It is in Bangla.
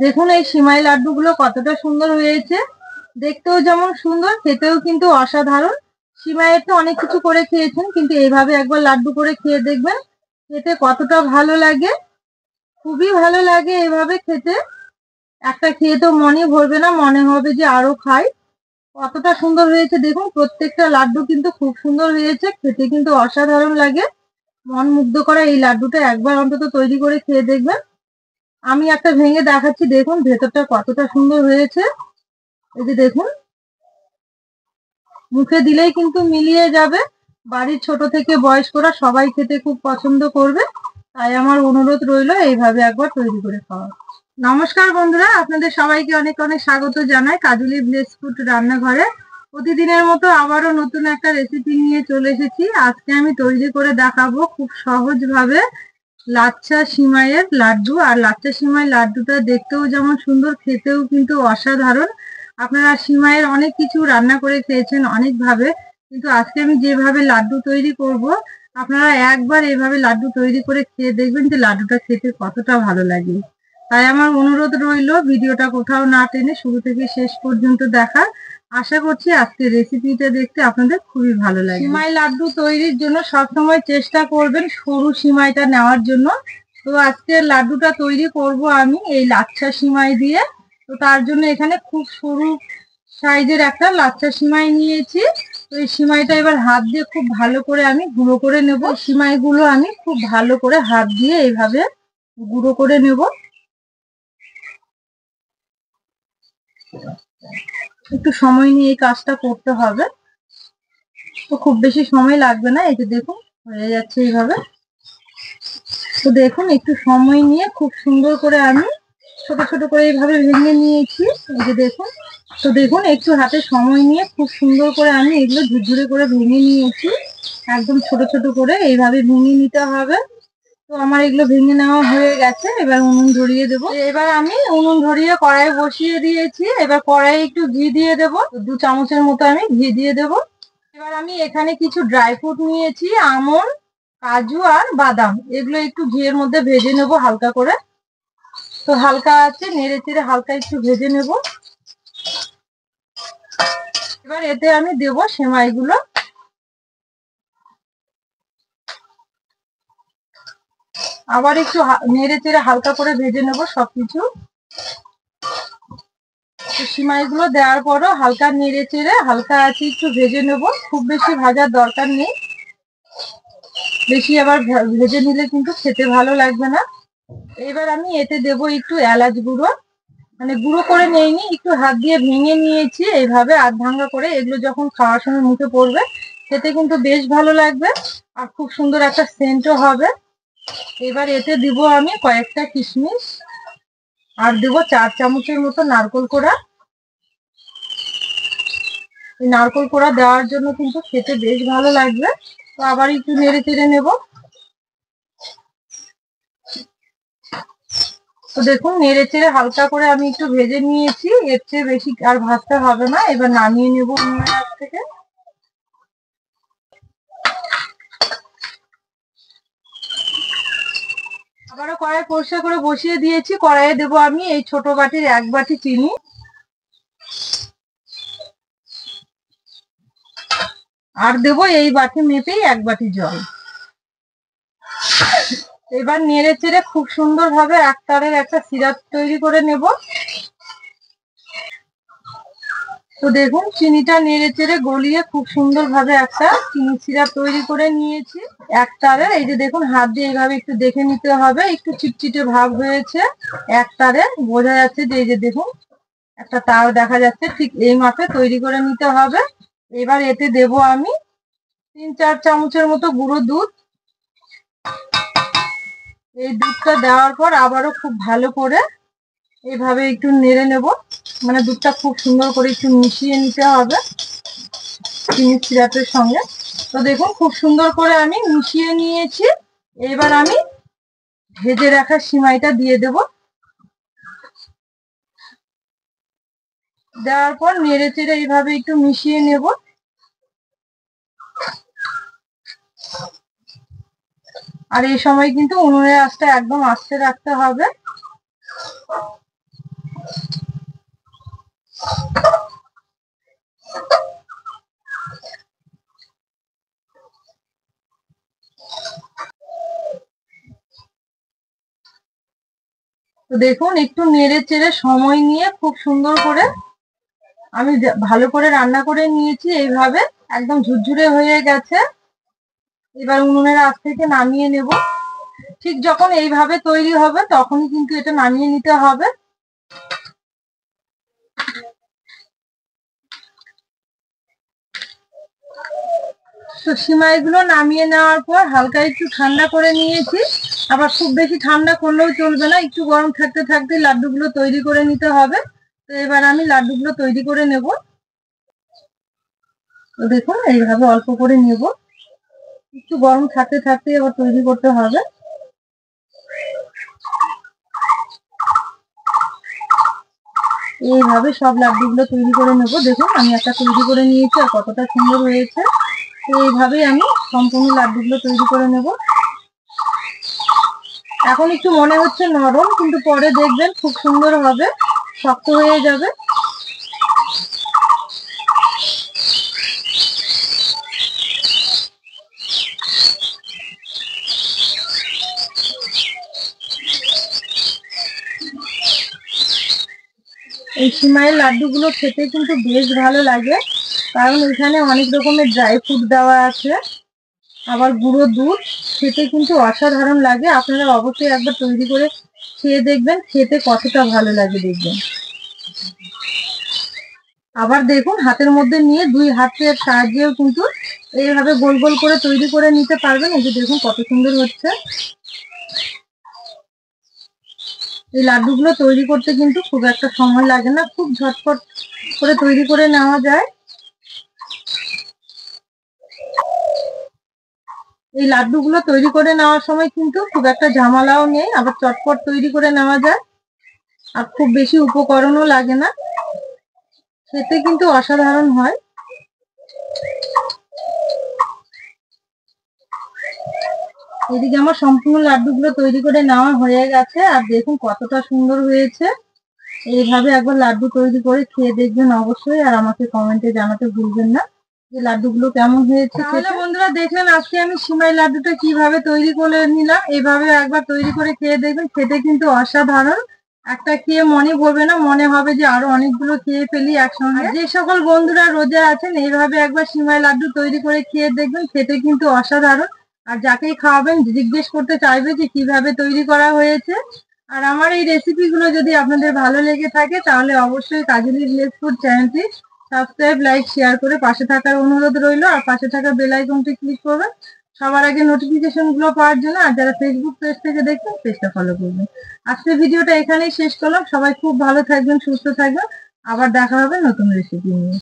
দেখুন এই সিমাই লাড্ডুগুলো কতটা সুন্দর হয়েছে। দেখতেও যেমন সুন্দর, খেতেও কিন্তু অসাধারণ। সিমাইয়ের তো অনেক কিছু করে খেয়েছেন, কিন্তু এইভাবে একবার লাড্ডু করে খেয়ে দেখবেন, খেতে কতটা ভালো লাগে। খুবই ভালো লাগে এভাবে খেতে। একটা খেয়ে তো মনে ভরবে না, মনে হবে যে আরো খাই। কতটা সুন্দর হয়েছে দেখুন, প্রত্যেকটা লাড্ডু কিন্তু খুব সুন্দর হয়েছে, খেতে কিন্তু অসাধারণ লাগে। মন মুগ্ধ করা এই লাড্ডুটা একবার অন্তত তৈরি করে খেয়ে দেখবেন। আমি একটা ভেঙে দেখাচ্ছি, দেখুন ভেতরটা কতটা সুন্দর হয়েছে। এই যে দেখুন, মুখে দিলেই কিন্তু মিলিয়ে যাবে। বাড়ির ছোট থেকে বয়স্করা সবাই খেতে খুব পছন্দ করবে। তাই আমার অনুরোধ রইলো এইভাবে একবার তৈরি করে খাওয়া। নমস্কার বন্ধুরা, আপনাদের সবাইকে অনেক অনেক স্বাগত জানাই কাজলি ভিলেজ ফুড রান্নাঘরে। প্রতিদিনের মতো আবারও নতুন একটা রেসিপি নিয়ে চলে এসেছি। আজকে আমি তৈরি করে দেখাবো খুব সহজ ভাবে লাচ্ছা সিমাইয়ের লাড্ডু। আর লাচ্ছা সিমাই লাড্ডুটা দেখতেও যেমন সুন্দর, খেতেও কিন্তু অসাধারণ। আপনারা সিমাইয়ের অনেক কিছু রান্না করে খেয়েছেন অনেক ভাবে, কিন্তু আজকে আমি যেভাবে লাড্ডু তৈরি করব, আপনারা একবার এইভাবে লাড্ডু তৈরি করে খেয়ে দেখবেন যে লাড্ডুটা খেতে কতটা ভালো লাগে। তাই আমার অনুরোধ রইল, ভিডিওটা কোথাও না টেনে শুরু থেকে শেষ পর্যন্ত দেখার। আশা করছি আজকের রেসিপিটা দেখতে আপনাদের খুবই ভালো লাগবে। সিমাই লাড্ডু তৈরির জন্য সবসময় চেষ্টা করবেন সরু সিমাইটা নেওয়ার জন্য। তো আজকের লাড্ডুটা তৈরি করব আমি এই লাচ্ছা সিমাই দিয়ে। তো তার জন্য এখানে খুব সরু সাইজের একটা লাচ্ছা সিমাই নিয়েছি। তো এই সিমাইটা এবার হাত দিয়ে খুব ভালো করে আমি গুঁড়ো করে নেব। সিমাইগুলো আমি খুব ভালো করে হাত দিয়ে এইভাবে গুঁড়ো করে নেব। একটু সময় নিয়ে এই কাজটা করতে হবে, তো খুব বেশি সময় লাগবে না। এই যে দেখুন হয়ে যাচ্ছে এইভাবে। তো দেখুন একটু সময় নিয়ে খুব সুন্দর করে আমি ছোট ছোট করে এইভাবে ভেঙে নিয়েছি। এই যে দেখুন, তো দেখুন একটু হাতে সময় নিয়ে খুব সুন্দর করে আমি এগুলো ঝুরঝুরে করে ভেঙে নিয়েছি। একদম ছোট ছোট করে এইভাবে ভেঙে নিতে হবে। তো আমার এগুলো ভেঙে নেওয়া হয়ে গেছে, এবার উনুন ধরিয়ে দেবো। এবার আমি উনুন ধরিয়ে কড়াই বসিয়ে দিয়েছি। এবার কড়াই একটু ঘি দিয়ে দেবো, 2 চামচের মতো আমি ঘি দিয়ে দেবো। এবার আমি এখানে কিছু ড্রাই ফ্রুট নিয়েছি, আমন্ড, কাজু আর বাদাম। এগুলো একটু ঘিয়ের মধ্যে ভেজে নেবো হালকা করে। তো হালকা আছে নেড়ে চেড়ে হালকা একটু ভেজে নেব। এবার এতে আমি দেবো সেমাইগুলো। আবার একটু নেড়ে চেড়ে হালকা করে ভেজে নেবো সবকিছু। সিমাইগুলো দেওয়ার পরও হালকা নেড়ে চেড়ে হালকা আছে একটু ভেজে নেব। খুব বেশি ভাজার দরকার নেই, বেশি আবার ভেজে নিলে কিন্তু খেতে ভালো লাগবে না। এবার আমি এতে দেবো একটু এলাচ গুঁড়ো, মানে গুঁড়ো করে নেইনি, একটু হাত দিয়ে ভেঙে নিয়েছি এইভাবে আধ ভাঙা করে। এগুলো যখন খাওয়ার সময় মুখে পড়বে খেতে কিন্তু বেশ ভালো লাগবে, আর খুব সুন্দর একটা সেন্টও হবে। এবার এতে দিব আমি কয়েকটা কিশমিশ, আর দেবো 4 চামচের মতো নারকোল কোড়া। এই নারকোল কোড়া দেওয়ার জন্য কিন্তু খেতে বেশ ভালো লাগবে। তো আবার একটু নেড়ে চেড়ে নেবো। তো দেখুন নেড়ে চেড়ে হালকা করে আমি একটু ভেজে নিয়েছি, এর চেয়ে বেশি আর ভাজতে হবে না। এবার নামিয়ে নেবো উনুনের কাছ থেকে। আবারও কড়াই পরিষ্কার করে বসিয়ে দিয়েছি। কড়াইয়ে দেবো আমি এই ছোট বাটির 1 বাটি চিনি, আর দেবো এই বাটি মেপেই 1 বাটি জল। এবার নেড়ে চেড়ে খুব সুন্দর ভাবে একতারের একটা সিরাপ তৈরি করে নেব। তো দেখুন চিনিটা নেড়ে চেড়ে গলিয়ে খুব সুন্দর ভাবে একটা চিনি সিরাপ তৈরি করে নিয়েছি একতারে। এই যে দেখুন হাত দিয়ে এইভাবে একটু দেখে নিতে হবে, একটু চিটচিটে ভাব হয়েছে একতারে, বোঝা যাচ্ছে যে এই যে দেখুন একটা তার দেখা যাচ্ছে, ঠিক এই মাপে তৈরি করে নিতে হবে। এবার এতে দেব আমি 3-4 চামচের মতো গুঁড়ো দুধ। এই দুধটা দেওয়ার পর আবারও খুব ভালো করে এইভাবে একটু নেড়ে নেব, মানে দুধটা খুব সুন্দর করে একটু মিশিয়ে নিতে হবে চিনি সিরাপের সঙ্গে। তো দেখুন খুব সুন্দর করে আমি মিশিয়ে নিয়েছি। এবার আমি ভেজে রাখা সিমাইটা দিয়ে দেব। দেওয়ার পর নেড়ে চেড়ে এইভাবে একটু মিশিয়ে নেব। আর এই সময় কিন্তু উনুনের আঁচটা একদম আস্তে রাখতে হবে। দেখুন একটু নেড়ে চেড়ে সময় নিয়ে খুব সুন্দর করে আমি ভালো করে রান্না করে নিয়েছি। এইভাবে একদম ঝুরঝুরে হয়ে গেছে। এবার উনুনের আঁচ থেকে নামিয়ে নেব। ঠিক যখন এইভাবে তৈরি হবে তখনই কিন্তু এটা নামিয়ে নিতে হবে। তো সিমাইগুলো নামিয়ে নেওয়ার পর হালকা একটু ঠান্ডা করে নিয়েছি। আবার খুব বেশি ঠান্ডা করলেও চলবে না, একটু গরম থাকতে থাকতে লাড্ডুগুলো তৈরি করে নিতে হবে। তো এবার আমি লাড্ডুগুলো তৈরি করে নেব। তো দেখুন এইভাবে অল্প করে নেব, একটু গরম থাকতে থাকতে এবার তৈরি করতে হবে। এইভাবে সব লাড্ডুগুলো তৈরি করে নেব। দেখুন আমি একটা তৈরি করে নিয়েছি আর কতটা সুন্দর হয়েছে। তো এইভাবেই আমি সম্পূর্ণ লাড্ডুগুলো তৈরি করে নেব। এখন একটু মনে হচ্ছে নরম, কিন্তু পরে দেখবেন খুব সুন্দর হবে, শক্ত হয়ে যাবে। এই সিমাইয়ের লাড্ডুগুলো খেতে কিন্তু বেশ ভালো লাগে, কারণ এখানে অনেক রকমের ড্রাই ফ্রুট দেওয়া আছে, আবার গুঁড়ো দুধ। খেতে কিন্তু অসাধারণ লাগে। আপনারা অবশ্যই একবার তৈরি করে খেয়ে দেখবেন, খেতে কতটা ভালো লাগে দেখবেন। আবার দেখুন হাতের মধ্যে নিয়ে দুই হাতের সাহায্যেও কিন্তু এইভাবে গোল গোল করে তৈরি করে নিতে পারবেন। এই যে দেখুন কত সুন্দর হচ্ছে। এই লাড্ডুগুলো তৈরি করতে কিন্তু খুব একটা সময় লাগে না, খুব ঝটপট করে তৈরি করে নেওয়া যায়। এই লাড্ডুগুলো তৈরি করে নেওয়ার সময় কিন্তু খুব একটা ঝামেলাও নেই, আবার চটপট তৈরি করে নেওয়া যায়, আর খুব বেশি উপকরণও লাগে না। খেতে কিন্তু অসাধারণ হয়। এদিকে আমার সম্পূর্ণ লাড্ডুগুলো তৈরি করে নেওয়া হয়ে গেছে, আর দেখুন কতটা সুন্দর হয়েছে। এইভাবে একবার লাড্ডু তৈরি করে খেয়ে দেখবেন অবশ্যই, আর আমাকে কমেন্টে জানাতে ভুলবেন না যে লাড্ডুগুলো কেমন হয়েছে। তাহলে বন্ধুরা দেখলেন আজকে আমি সিমাই লাড্ডুটা কিভাবে তৈরি করে নিলাম। এইভাবে একবার তৈরি করে খেয়ে দেখবেন, খেতে কিন্তু অসাধারণ। একটা খেয়ে মনে ভরবে না, মনে হবে যে আরো অনেকগুলো খেয়ে ফেলি একসঙ্গে। যে সকল বন্ধুরা রোজা আছেন এইভাবে একবার সিমাই লাড্ডু তৈরি করে খেয়ে দেখবেন, খেতে কিন্তু অসাধারণ। আর যাকেই খাওয়াবেন জিজ্ঞেস করতে চাইবে যে কিভাবে তৈরি করা হয়েছে। আর আমার এই রেসিপিগুলো যদি আপনাদের ভালো লেগে থাকে তাহলে অবশ্যই কাজলি ভিলেজ ফুড চ্যানেলটি সাবস্ক্রাইব, লাইক, শেয়ার করে পাশে থাকার অনুরোধ রইল। আর পাশে থাকা বেল আইকনটি ক্লিক করবেন সবার আগে নোটিফিকেশন গুলো পাওয়ার জন্য। আর যারা ফেসবুক পেজ থেকে দেখবেন পেজটা ফলো করবেন। আজকের ভিডিওটা এখানেই শেষ করলাম। সবাই খুব ভালো থাকবেন, সুস্থ থাকবেন। আবার দেখা হবে নতুন রেসিপি নিয়ে।